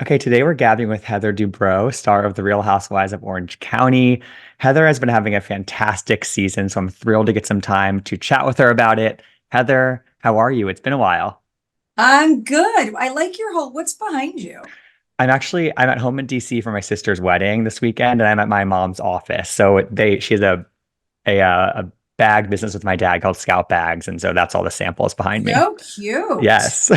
Okay, today we're gathering with Heather Dubrow, star of The Real Housewives of Orange County. Heather has been having a fantastic season, so I'm thrilled to get some time to chat with her about it. Heather, how are you? It's been a while. I'm good. I like your whole, what's behind you? I'm at home in DC for my sister's wedding this weekend, and I'm at my mom's office. So she has a bag business with my dad called Scout Bags, and so that's all the samples behind me. So cute. Yes.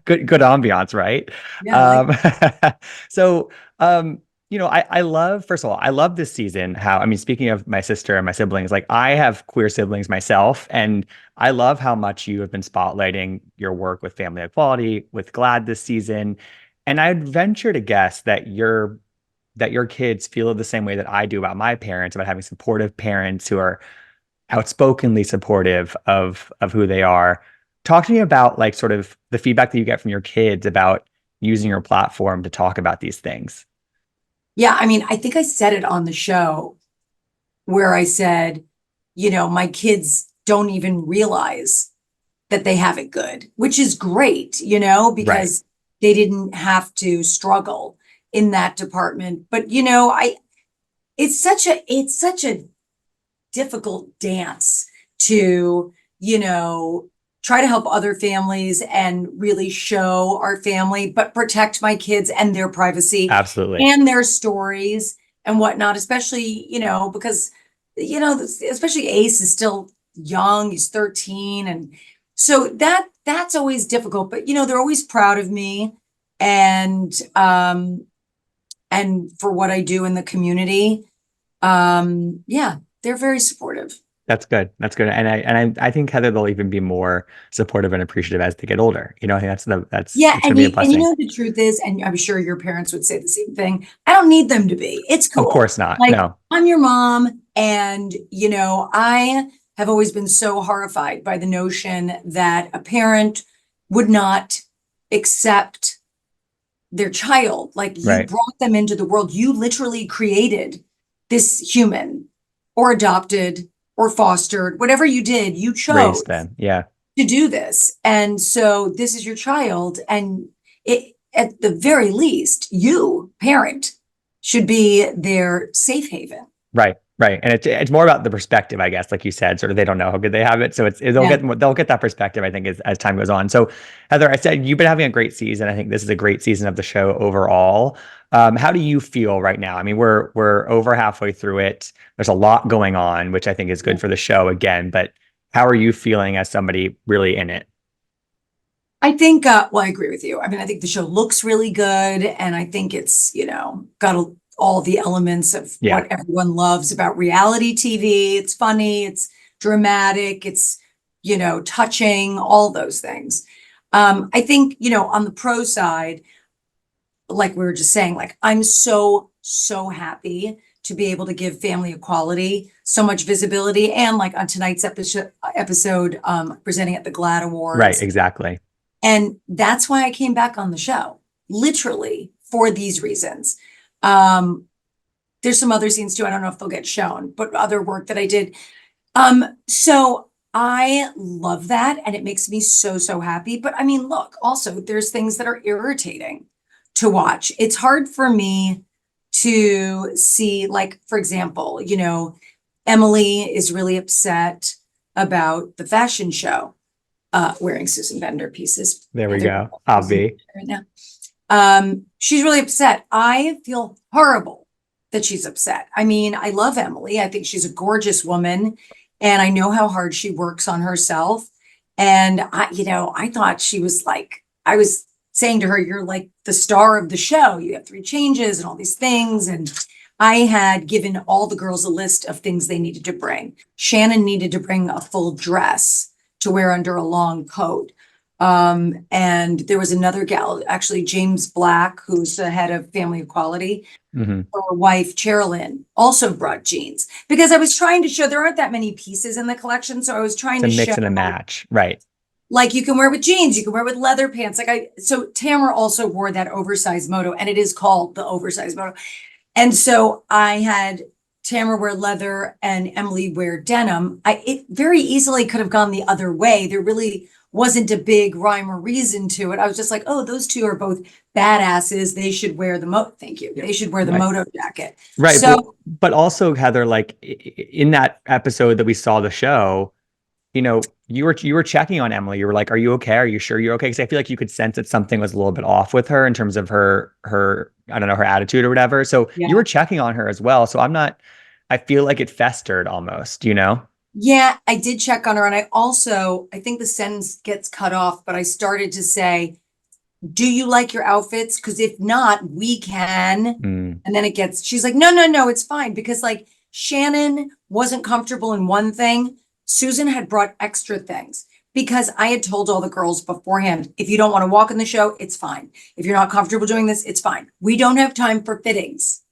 Good ambiance, right? Yeah, I like Um, so I love, first of all, I love this season. Speaking of my sister and my siblings, like I have queer siblings myself, and I love how much you have been spotlighting your work with family equality, with GLAAD this season. And I'd venture to guess that your kids feel the same way that I do about my parents, about having supportive parents who are outspokenly supportive of who they are. Talk to me about like sort of the feedback that you get from your kids about using your platform to talk about these things. Yeah, I think I said it on the show where I said, my kids don't even realize that they have it good, which is great, Right. because they didn't have to struggle in that department. But it's such a difficult dance to, you know, try to help other families and really show our family, but protect my kids and their privacy Absolutely. and their stories and whatnot, especially, because, especially Ace is still young, he's 13. And so that's always difficult, but they're always proud of me and and for what I do in the community. Yeah, they're very supportive. That's good. That's good. And I think Heather they'll even be more supportive and appreciative as they get older. I think Yeah, it's gonna be a and blessing. the truth is, and I'm sure your parents would say the same thing. I don't need them to be. It's Of cool. course not. Like No. I'm your mom, and I have always been so horrified by the notion that a parent would not accept their child. Like you Right. brought them into the world. You literally created this human, or adopted, or fostered, whatever you did, you Raised chose them. Yeah. to do this. And so this is your child. And it, at the very least, you, parent, should be their safe haven. Right, right, and it's more about the perspective, I guess, like you said, sort of they don't know how good they have it, so Yeah. they'll get that perspective, I think, as time goes on. So, Heather, I said you've been having a great season. I think this is a great season of the show overall. How do you feel right now? I mean, we're over halfway through it. There's a lot going on, which I think is good for the show again. But how are you feeling as somebody really in it? I think, well, I agree with you. I think the show looks really good. And I think it's, got all the elements of Yeah, what everyone loves about reality TV. It's funny, it's dramatic, it's, touching, all those things. I think, on the pro side, like we were just saying, like I'm so, so happy to be able to give family equality so much visibility. And like on tonight's episode, presenting at the GLAAD right, Awards. exactly. And that's why I came back on the show, literally for these reasons. Um, there's some other scenes too. I don't know if they'll get shown, but other work that I did. So I love that. And it makes me so, so happy. But look, also there's things that are irritating to watch. It's hard for me to see, like, for example, Emily is really upset about the fashion show, wearing Susan Bender pieces. There we Heather go. Dubrow I'll is in be. right now. She's really upset. I feel horrible that she's upset. I love Emily. I think she's a gorgeous woman, and I know how hard she works on herself. And I thought she was like, I was saying to her, you're like the star of the show. You have three changes and all these things. And I had given all the girls a list of things they needed to bring. Shannon needed to bring a full dress to wear under a long coat. And there was another gal, actually James Black, who's the head of Family Equality. Hmm. Her wife, Cherilyn, also brought jeans because I was trying to show there aren't that many pieces in the collection. So I was trying It's a to show, mix and a match, right? like, you can wear with jeans, you can wear with leather pants. So Tamra also wore that oversized moto, and it is called the oversized moto. And so I had Tamara wear leather and Emily wear denim. It very easily could have gone the other way. There really wasn't a big rhyme or reason to it. I was just like, oh, those two are both badasses. They should wear the thank you. They should wear the Right. moto jacket. Right. So But also, Heather, like in that episode that we saw the show, you were checking on Emily. You were like, "Are you okay? Are you sure you're okay?" Because I feel like you could sense that something was a little bit off with her in terms of her I don't know, her attitude or whatever. So you yeah. were checking on her as well. So I'm not. I feel like it festered almost. Yeah, I did check on her. And I think the sentence gets cut off, but I started to say, do you like your outfits? Because if not, we can. Mm, And then she's like, no, no, no, it's fine. Because like Shannon wasn't comfortable in one thing. Susan had brought extra things because I had told all the girls beforehand, if you don't want to walk in the show, it's fine. If you're not comfortable doing this, it's fine. We don't have time for fittings.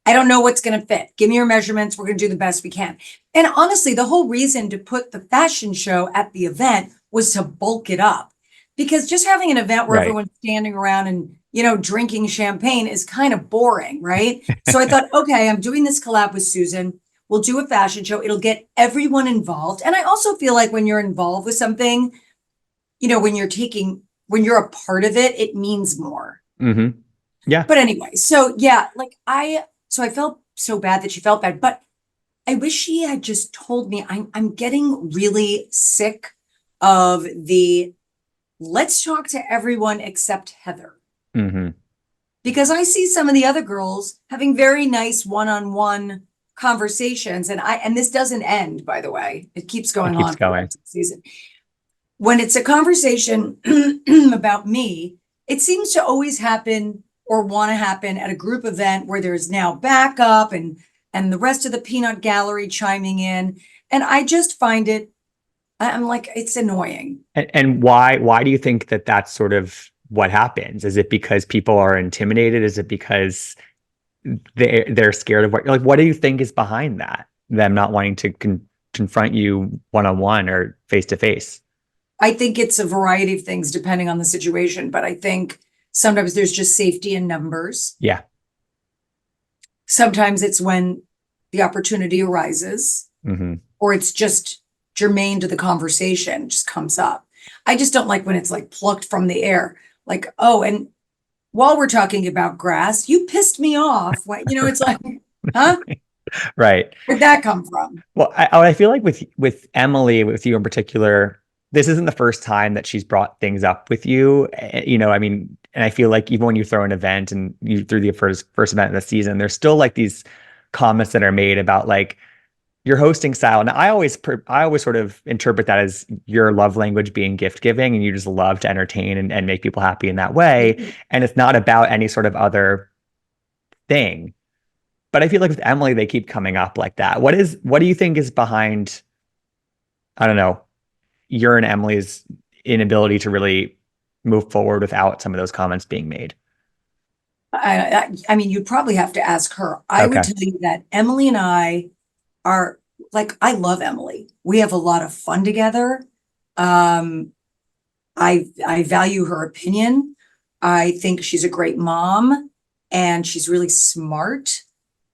I don't know what's going to fit. Give me your measurements. We're going to do the best we can. And honestly, the whole reason to put the fashion show at the event was to bulk it up. Because just having an event where right. everyone's standing around and, drinking champagne is kind of boring, right? So I thought, okay, I'm doing this collab with Susan. We'll do a fashion show. It'll get everyone involved. And I also feel like when you're involved with something, when you're a part of it, it means more. Hmm. Yeah. But anyway, so yeah, so I felt so bad that she felt bad, but I wish she had just told me I'm getting really sick of the let's talk to everyone except Heather. Hmm. Because I see some of the other girls having very nice one-on-one conversations. And this doesn't end, by the way. It keeps It going keeps on for the going. rest of the season. When it's a conversation about me, it seems to always happen or want to happen at a group event where there's now backup and the rest of the peanut gallery chiming in. And I just find I'm like, it's annoying. And why do you think that that's sort of what happens? Is it because people are intimidated? Is it because they're scared of what do you think is behind that? Them not wanting to confront you one on one or face to face? I think it's a variety of things depending on the situation, but I think sometimes there's just safety in numbers. Yeah. Sometimes it's when the opportunity arises, Hmm. or it's just germane to the conversation, just comes up. I just don't like when it's like plucked from the air. Like, oh, and while we're talking about grass, you pissed me off. It's like, huh? Right. Where'd that come from? Well, I feel like with Emily, with you in particular, this isn't the first time that she's brought things up with you. I mean, and I feel like even when you throw an event and you through the first event of the season, there's still like these comments that are made about like your hosting style. And I always sort of interpret that as your love language being gift giving, and you just love to entertain and make people happy in that way. And it's not about any sort of other thing. But I feel like with Emily, they keep coming up like that. What do you think is behind, I don't know, your and Emily's inability to really move forward without some of those comments being made? I mean, you'd probably have to ask her. I would Okay. tell you that Emily and I are like, I love Emily. We have a lot of fun together. Um, I value her opinion. I think she's a great mom and she's really smart.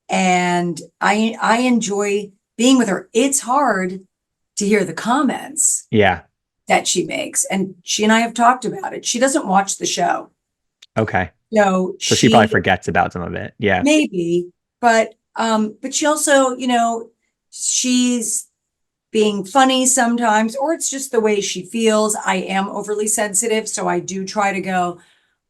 And I enjoy being with her. It's hard to hear the comments Yeah. that she makes. And she and I have talked about it. She doesn't watch the show. Okay. So So she probably she forgets about some of it. Yeah. maybe, but she also, she's being funny sometimes, or it's just the way she feels. I am overly sensitive, so I do try to go,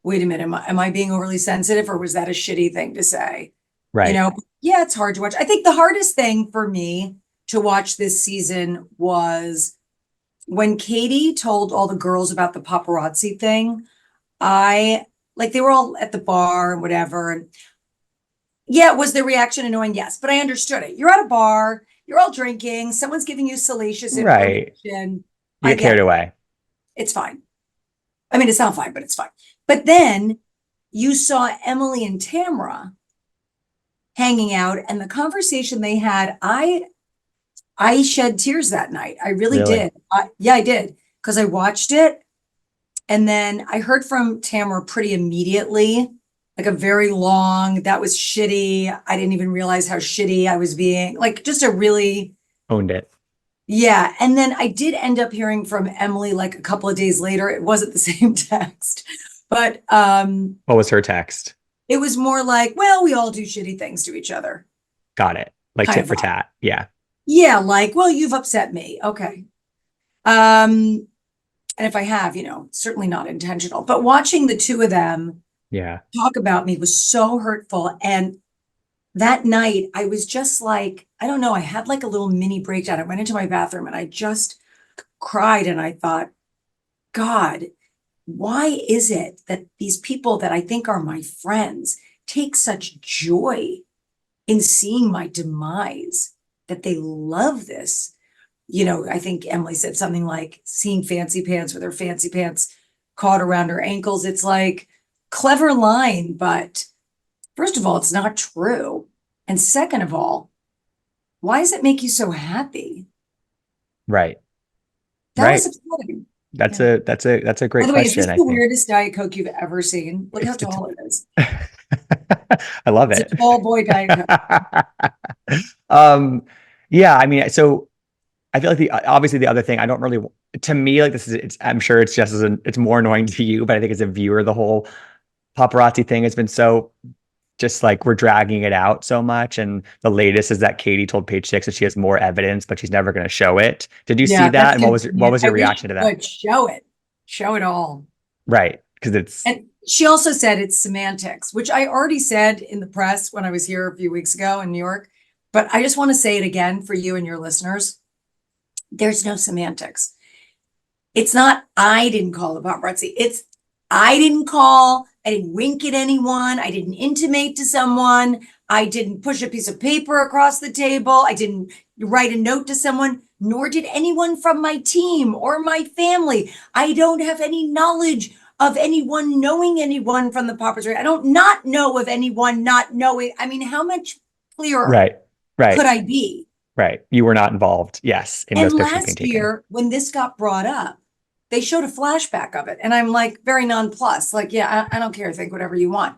wait a minute, am I being overly sensitive, or was that a shitty thing to say? Right. Yeah, it's hard to watch. I think the hardest thing for me to watch this season was when Katie told all the girls about the paparazzi thing. I like they were all at the bar and whatever. And yeah, was the reaction annoying? Yes, but I understood it. You're at a bar, you're all drinking, someone's giving you salacious Right. information. You I get carried get it. away. It's fine. I mean, it's not fine, but it's fine. But then you saw Emily and Tamra hanging out, and the conversation they had, I shed tears that night. I really Really. did. Yeah, I did, because I watched it, and then I heard from Tamra pretty immediately, like a very long, that was shitty. I didn't even realize how shitty I was being. Like just a really Owned it. Yeah. And then I did end up hearing from Emily like a couple of days later. It wasn't the same text, but What was her text? it was more like, well, we all do shitty things to each other Got it. Like kind tit of for vibe. tat. Yeah. Yeah, like, well, you've upset me. Okay. Um, and if I have, certainly not intentional. But watching the two of them Yeah. talk about me was so hurtful. And that night, I was just like, I don't know, I had like a little mini breakdown. I went into my bathroom and I just cried and I thought, God, why is it that these people that I think are my friends take such joy in seeing my demise, that they love this? I think Emily said something like seeing fancy pants with her fancy pants caught around her ankles. It's like clever line, but first of all, it's not true. And second of all, why does it make you so happy? Right. That was Right. upsetting. That's Yeah. a By great the way, is this question, I the think. weirdest Diet Coke you've ever seen? Look how It's tall it is. I love It's a it. tall boy Diet Coke. Um, yeah, I mean, so I feel like the obviously the other thing I don't really to me like this is it's I'm sure it's just as it's more annoying to you, but I think as a viewer the whole paparazzi thing has been so just like we're dragging it out so much. And the latest is that Katie told Page Six that she has more evidence, but she's never going to show it. Did you see Yeah, that? that's And what was I your wish reaction you to that? could show it. Show it all. Right, because it's And she also said it's semantics, which I already said in the press when I was here a few weeks ago in New York. But I just want to say it again for you and your listeners. There's no semantics. It's not I didn't call the paparazzi. It's I didn't call. I didn't wink at anyone. I didn't intimate to someone. I didn't push a piece of paper across the table. I didn't write a note to someone, nor did anyone from my team or my family. I don't have any knowledge of anyone knowing anyone from the paparazzi. I don't not know of anyone not knowing. I mean, how much clearer right, right, could I be? right. You were not involved, yes, in And those pictures being last taken. year, when this got brought up, they showed a flashback of it. And I'm like, very nonplussed. Like, yeah, I don't care. Think whatever you want.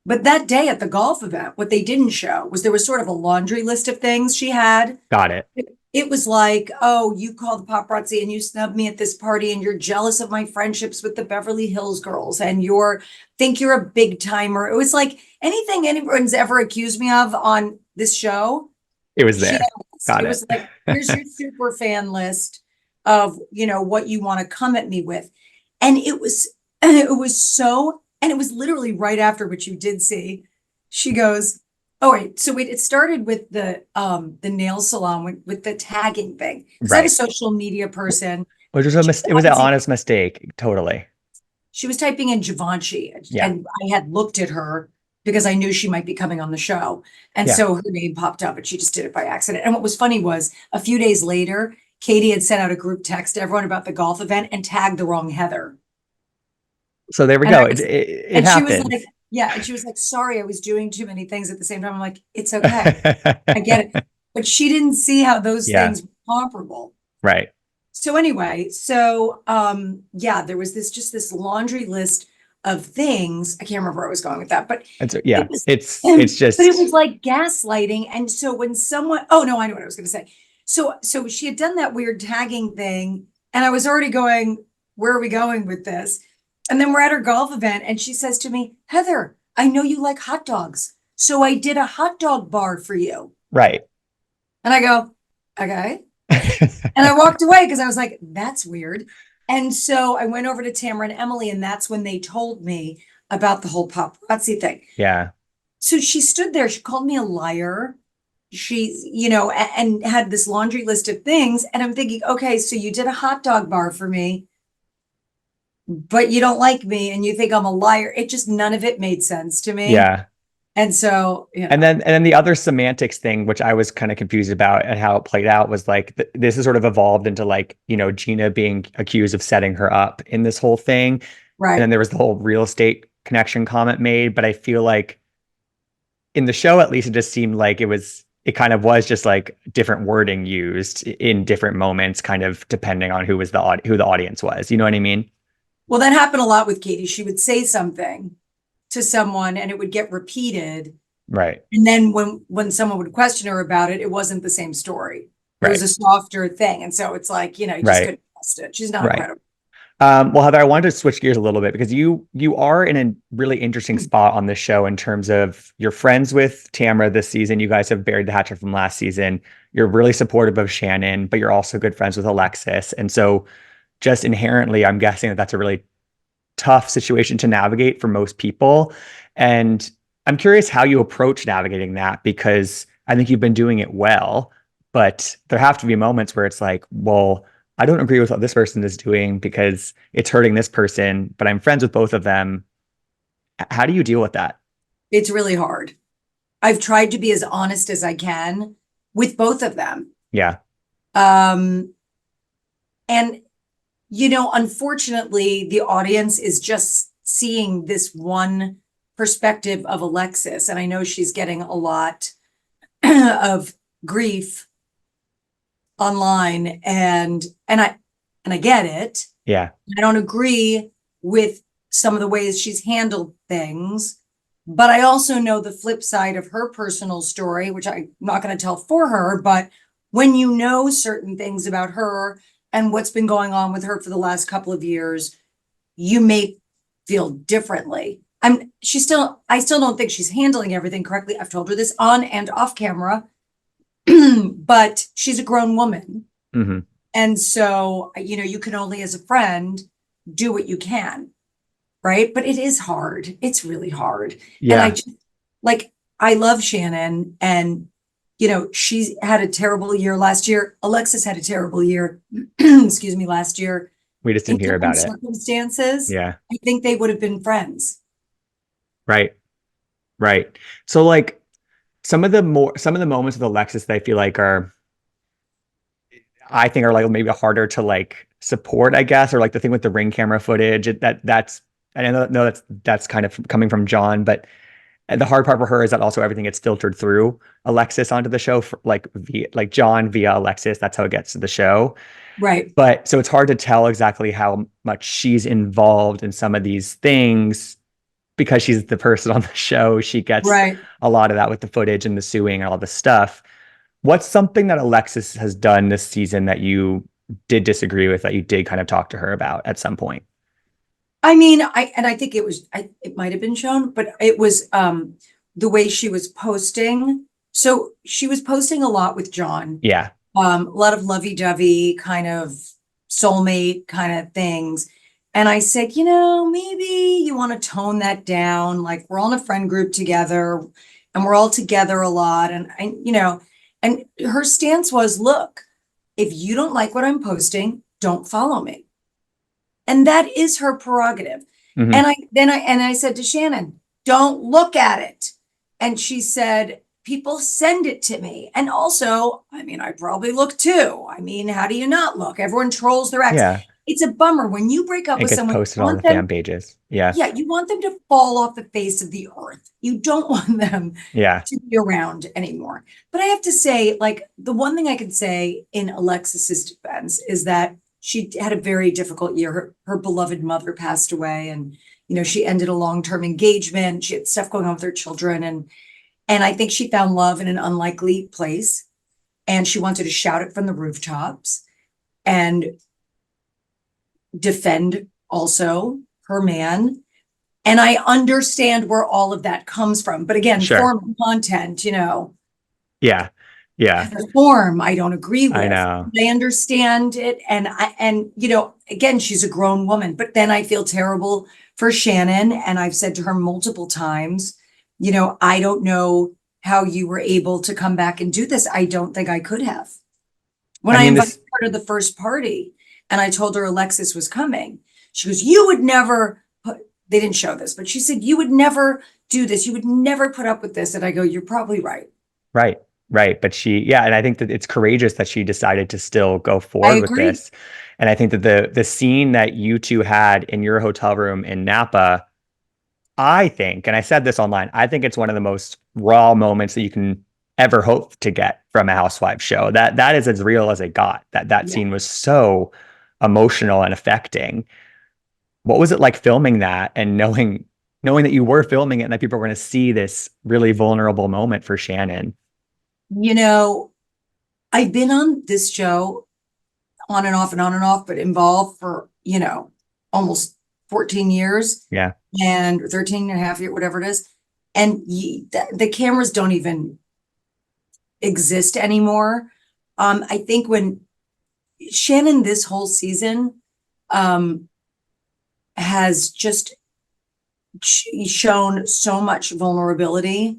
But that day at the golf event, what they didn't show was there was sort of a laundry list of things she had. Got it. It was like, oh, you called the paparazzi and you snubbed me at this party and you're jealous of my friendships with the Beverly Hills girls and think you're a big timer. It was like anything anyone's ever accused me of on this show, It was she there. asked. Got It it. was like, here's your super fan list of, what you want to come at me with. And it was literally right after what you did see. She goes, oh wait, so wait, it started with the nail salon with the tagging thing. Because I have a Right. social media person. Which was She was it was an obviously honest mistake. Totally. she was typing in Givenchy Yeah. and I had looked at her because I knew she might be coming on the show. And Yeah. so her name popped up and she just did it by accident. And what was funny was a few days later, Katie had sent out a group text to everyone about the golf event and tagged the wrong Heather. So there we And I go. was, It and she was like, happens. yeah. And she was like, sorry, I was doing too many things at the same time. I'm like, it's okay. I get it. But she didn't see how those Yeah. things were comparable. Right. So anyway, yeah, there was this laundry list of things. I can't remember where I was going with that, but And so it yeah, was it's but it was just like gaslighting. And so when someone oh no, I know what I was gonna say. So she had done that weird tagging thing, and I was already going, where are we going with this? And then we're at her golf event, and she says to me, Heather, I know you like hot dogs. So I did a hot dog bar for you. right. And I go, okay. And I walked away because I was like, that's weird. And so I went over to Tamra and Emily, and that's when they told me about the whole paparazzi thing. Yeah. So she stood there, she called me a liar. She, and had this laundry list of things. And I'm thinking, okay, so you did a hot dog bar for me, but you don't like me and you think I'm a liar. It just, none of it made sense to me. Yeah. And so, And then the other semantics thing, which I was kind of confused about and how it played out was like this has sort of evolved into like, Gina being accused of setting her up in this whole thing. And then right. there was the whole real estate connection comment made. But I feel like in the show, at least, it just seemed like it kind of was just like different wording used in different moments, kind of depending on who the audience was. You know what I mean? Well, that happened a lot with Katie. She would say something to someone and it would get repeated. Right. And then when someone would question her about it, it wasn't the same story. It was Right. a softer thing. And so it's like, you just Right. couldn't trust it. She's not Right. credible. Well, Heather, I wanted to switch gears a little bit because you are in a really interesting spot on this show in terms of you're friends with Tamra this season. You guys have buried the hatchet from last season. You're really supportive of Shannon, but you're also good friends with Alexis. And so just inherently, I'm guessing that that's a really tough situation to navigate for most people. And I'm curious how you approach navigating that because I think you've been doing it well, but there have to be moments where it's like, well, I don't agree with what this person is doing because it's hurting this person, but I'm friends with both of them. How do you deal with that? It's really hard. I've tried to be as honest as I can with both of them. Yeah. Um, and unfortunately, the audience is just seeing this one perspective of Alexis. And I know she's getting a lot of grief online and I get it. Yeah. I don't agree with some of the ways she's handled things, but I also know the flip side of her personal story, which I'm not going to tell for her, but when you know certain things about her and what's been going on with her for the last couple of years, you may feel differently. I still don't think she's handling everything correctly. I've told her this on and off camera, but she's a grown woman. Hmm. And so, you can only as a friend do what you can, right? But it is hard. It's really hard. And I Yeah. just like, I love Shannon and, she's had a terrible year last year. Alexis had a terrible year, excuse me, last year. We just In didn't hear different about it. circumstances, Yeah. I think they would have been friends. Right. Right. So like some of the moments with Alexis that I feel like I think are like maybe harder to like support, I guess, or like the thing with the ring camera footage. That's I know that's kind of coming from John, but the hard part for her is that also everything gets filtered through Alexis onto the show, for, like via like John via Alexis. That's how it gets to the show. Right. But so it's hard to tell exactly how much she's involved in some of these things because she's the person on the show. She gets Right. a lot of that with the footage and the suing and all the stuff. What's something that Alexis has done this season that you did disagree with, that you did kind of talk to her about at some point? I mean, I think it might have been shown, but it was the way she was posting. So she was posting a lot with John, Yeah. a lot of lovey-dovey kind of soulmate kind of things. And I said, maybe you want to tone that down. Like we're all in a friend group together and we're all together a lot. And her stance was, look, if you don't like what I'm posting, don't follow me. And that is her prerogative. Hmm. And I said to Shannon, don't look at it. And she said, people send it to me. And also, I mean, I probably look too. I mean, how do you not look? Everyone trolls their ex. Yeah. It's a bummer when you break up It with gets someone, posted you on the want fan them, pages. Yeah. yeah, you want them to fall off the face of the earth. You don't want them Yeah. to be around anymore. But I have to say, like, the one thing I can say in Alexis's defense is that she had a very difficult year. Her beloved mother passed away, and she ended a long-term engagement. She had stuff going on with her children, and I think she found love in an unlikely place, and she wanted to shout it from the rooftops and defend also her man. And I understand where all of that comes from. But again, Sure. form and content, Yeah. Yeah. the form I don't agree I with. know. I understand it. And again, she's a grown woman, but then I feel terrible for Shannon. And I've said to her multiple times, I don't know how you were able to come back and do this. I don't think I could have. When I I mean, invited this, her to the first party and I told her Alexis was coming, she goes, you would never put, they didn't show this, but she said, you would never do this. You would never put up with this. And I go, you're probably right. right. Right. But yeah, and I think that it's courageous that she decided to still go I forward with agree. this. And I think that the scene that you two had in your hotel room in Napa, I think, and I said this online, I think it's one of the most raw moments that you can ever hope to get from a Housewives show. That is as real as it got. That Yeah. scene was so emotional and affecting. What was it like filming that and knowing that you were filming it and that people were going to see this really vulnerable moment for Shannon? You know, I've been on this show on and off and on and off, but involved for, almost 14 years Yeah, and 13 and a half years, whatever it is. And the cameras don't even exist anymore. I think when Shannon this whole season um, has just shown so much vulnerability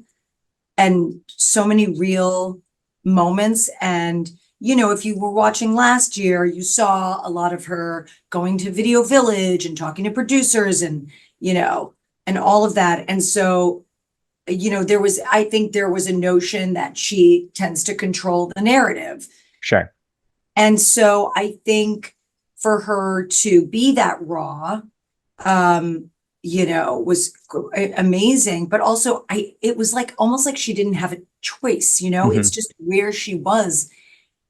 and so many real moments. And, if you were watching last year, you saw a lot of her going to Video Village and talking to producers and all of that. And so, I think there was a notion that she tends to control the narrative. sure. And so I think for her to be that raw, um, was amazing, but also it was like almost like she didn't have a choice, it's Hmm. just where she was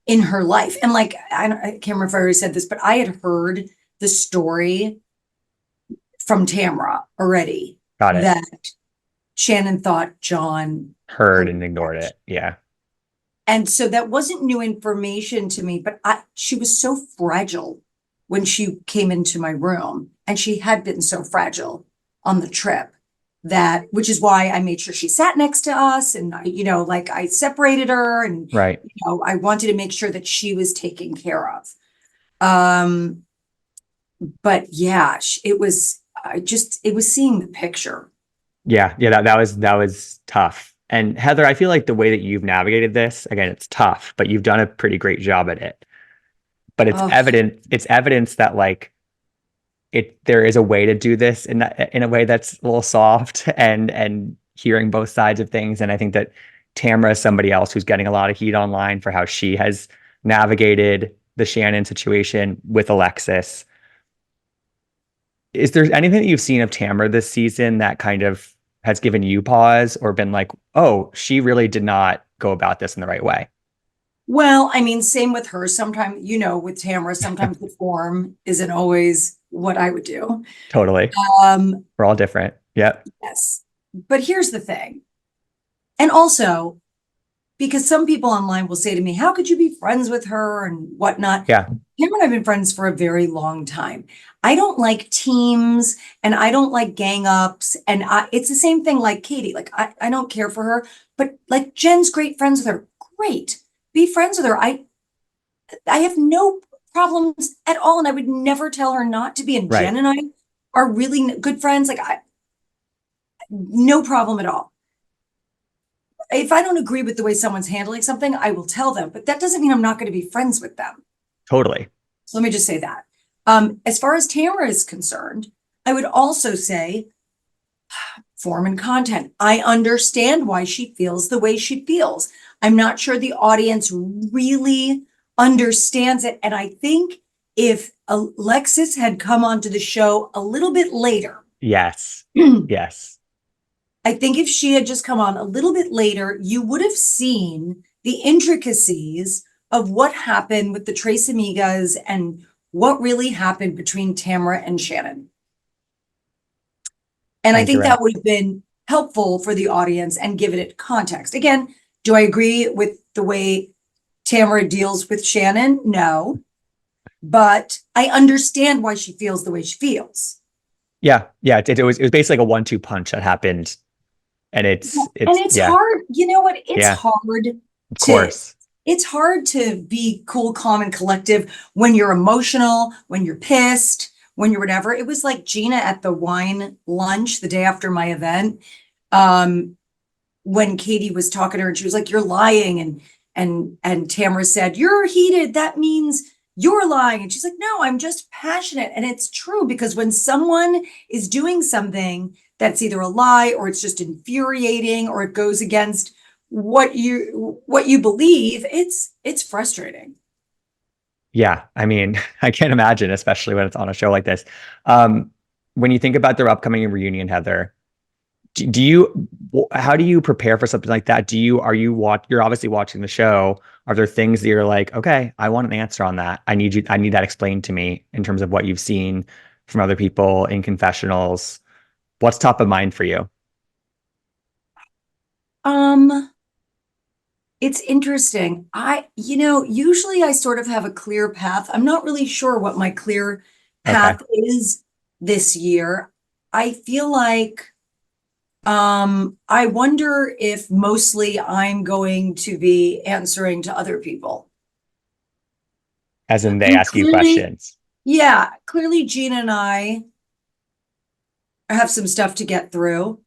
in her life. And like, I can't remember if I already said this, but I had heard the story from Tamra already Got it. that Shannon thought John Heard heard and ignored that. it. Yeah. And so that wasn't new information to me, but she was so fragile when she came into my room, and she had been so fragile on the trip which is why I made sure she sat next to us, and like I separated her, and Right. I wanted to make sure that she was taken care of. Um, but yeah, it was seeing the picture. Yeah. Yeah. That was tough. And Heather, I feel like the way that you've navigated this, again, it's tough, but you've done a pretty great job at it. But Oh, it's evidence that like there is a way to do this in a way that's a little soft and hearing both sides of things. And I think that Tamra is somebody else who's getting a lot of heat online for how she has navigated the Shannon situation with Alexis. Is there anything that you've seen of Tamra this season that kind of has given you pause or been like, oh, she really did not go about this in the right way? well, I mean, same with her. Sometimes, with Tamara, sometimes the form isn't always what I would do. Totally. Um, We're all different. Yep. yes. But here's the thing. And also, because some people online will say to me, how could you be friends with her and whatnot? Yeah. Tamara and I've been friends for a very long time. I don't like teams, and I don't like gang ups. And it's the same thing like Katie. Like, I don't care for her, but like Jen's great friends with her. Great. Be friends with her. I have no problems at all, and I would never tell her not to be. And Right. Jen and I are really good friends. Like, no problem at all. If I don't agree with the way someone's handling something, I will tell them, but that doesn't mean I'm not going to be friends with them. Totally. So let me just say that. As far as Tamara is concerned, I would also say form and content. I understand why she feels the way she feels. I'm not sure the audience really understands it. And I think if Alexis had come onto the show a little bit later, Yes. Yes. I think if she had just come on a little bit later, you would have seen the intricacies of what happened with the Tres Amigas and what really happened between Tamara and Shannon. And I I think you're think right. that would have been helpful for the audience and given it context. Again, do I agree with the way Tamara deals with Shannon? No, but I understand why she feels the way she feels. Yeah. Yeah. It was basically like a 1-2 punch that happened. And And it's it's yeah. hard, you know what? Yeah. Of To course. it's hard to be cool, calm, and collective when you're emotional, when you're pissed, when you're whatever. It was like Gina at the wine lunch the day after my event. Um, when Katie was talking to her and she was like, "You're lying," and Tamara said, "You're heated. That means you're lying." And she's like, "No, I'm just passionate." And it's true, because when someone is doing something that's either a lie or it's just infuriating or it goes against what you believe, it's frustrating. Yeah. I mean, I can't imagine, especially when it's on a show like this. Um, when you think about their upcoming reunion, Heather, do you how do you prepare for something like that? You're obviously watching the show. Are there things that you're like, okay, I want an answer on that. I need that explained to me in terms of what you've seen from other people in confessionals. What's top of mind for you? Um, It's interesting. Usually I sort of have a clear path. I'm not really sure what my clear Okay. path is this year. I feel like I wonder if mostly I'm going to be answering to other people. As in I they mean, ask you clearly, questions. yeah, clearly Gina and I have some stuff to get through,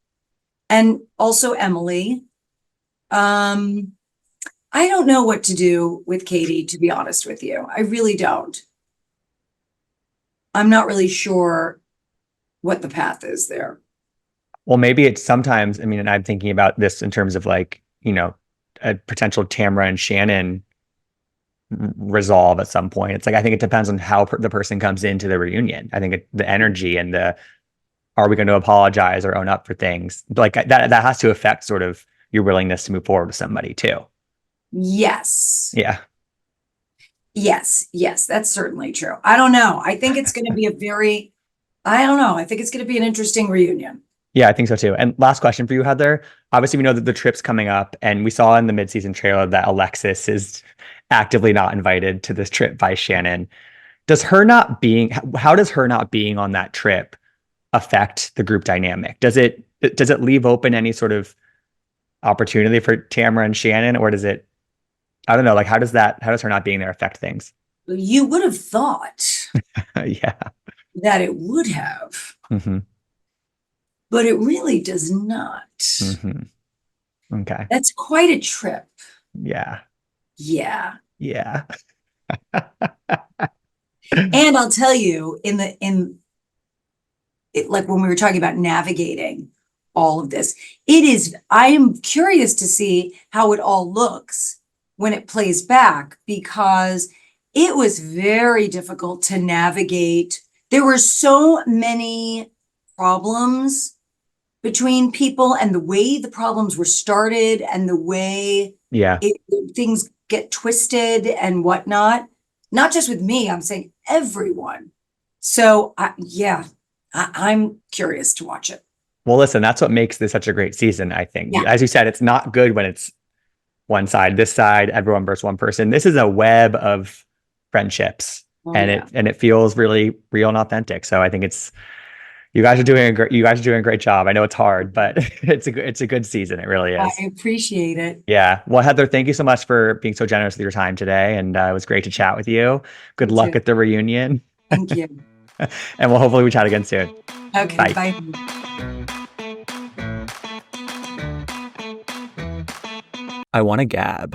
and also Emily. Um, I don't know what to do with Katie, to be honest with you. I really don't. I'm not really sure what the path is there. Well, maybe it's sometimes, I mean, and I'm thinking about this in terms of like, a potential Tamra and Shannon resolve at some point. It's like, I think it depends on how the person comes into the reunion. I think the energy and are we going to apologize or own up for things? Like that has to affect sort of your willingness to move forward with somebody too. Yes. Yeah. Yes. Yes. That's certainly true. I don't know. I think it's going to be I don't know. I think it's going to be an interesting reunion. Yeah, I think so too. And last question for you, Heather. Obviously, we know that the trip's coming up, and we saw in the midseason trailer that Alexis is actively not invited to this trip by Shannon. How does her not being on that trip affect the group dynamic? Does it leave open any sort of opportunity for Tamara and Shannon, or does it, I don't know, like how does her not being there affect things? You would have thought Yeah. that it would have, Hmm. but it really does not. Hmm. Okay. That's quite a trip. Yeah. Yeah. Yeah. And I'll tell you, like when we were talking about navigating all of this, I am curious to see how it all looks when it plays back because it was very difficult to navigate. There were so many problems between people and the way the problems were started and the way Yeah. it, things get twisted and whatnot. Not just with me, I'm saying everyone. So yeah, I'm curious to watch it. Well, listen, that's what makes this such a great season, I think. Yeah. As you said, it's not good when it's one side, this side, everyone versus one person. This is a web of friendships, Oh and yeah. it feels really real and authentic. So I think you guys are doing a great job. I know it's hard, but it's a good season. It really I is. appreciate it. Yeah. Well, Heather, thank you so much for being so generous with your time today, and it was great to chat with you. Good You luck too. at the reunion, Thank you. and we'll hopefully we chat again soon. Okay, Bye. bye. I want to gab.